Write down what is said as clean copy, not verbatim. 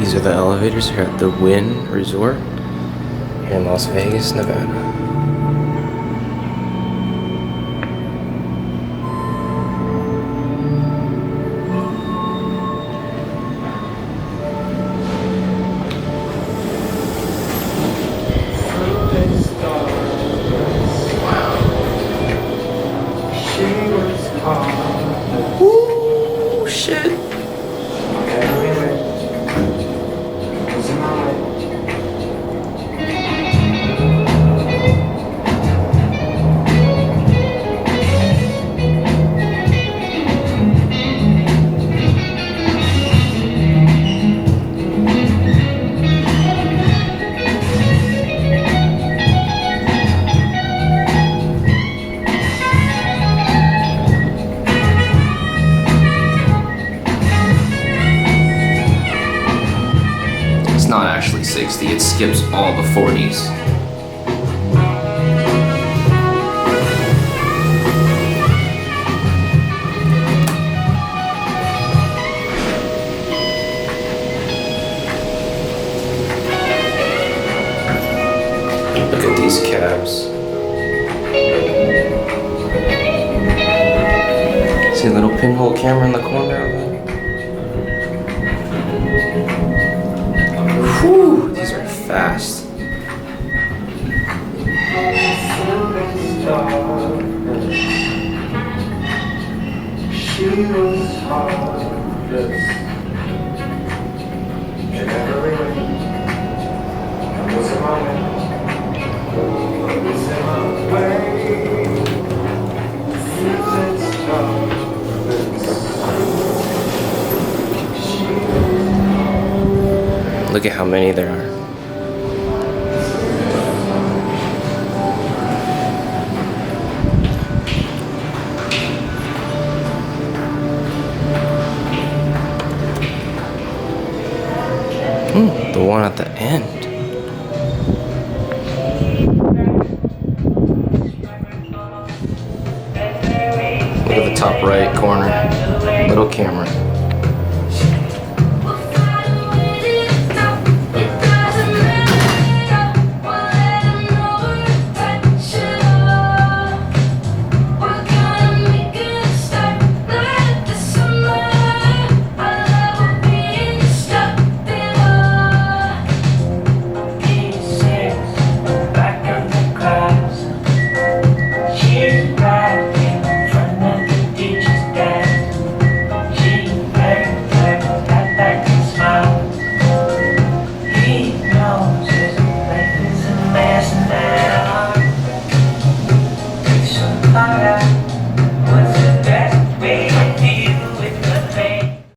These are the elevators here at the Wynn Resort here in Las Vegas, Nevada. Ooh, shit. Not actually 60, it skips all the 40s. Look at these cabs. See a little pinhole camera in the corner of it? Whew, these are fast. She was heartless. In every way. It was in my way. It was in my way. Look at how many there are. The one at the end. Look at the top right corner. Little camera. Fire.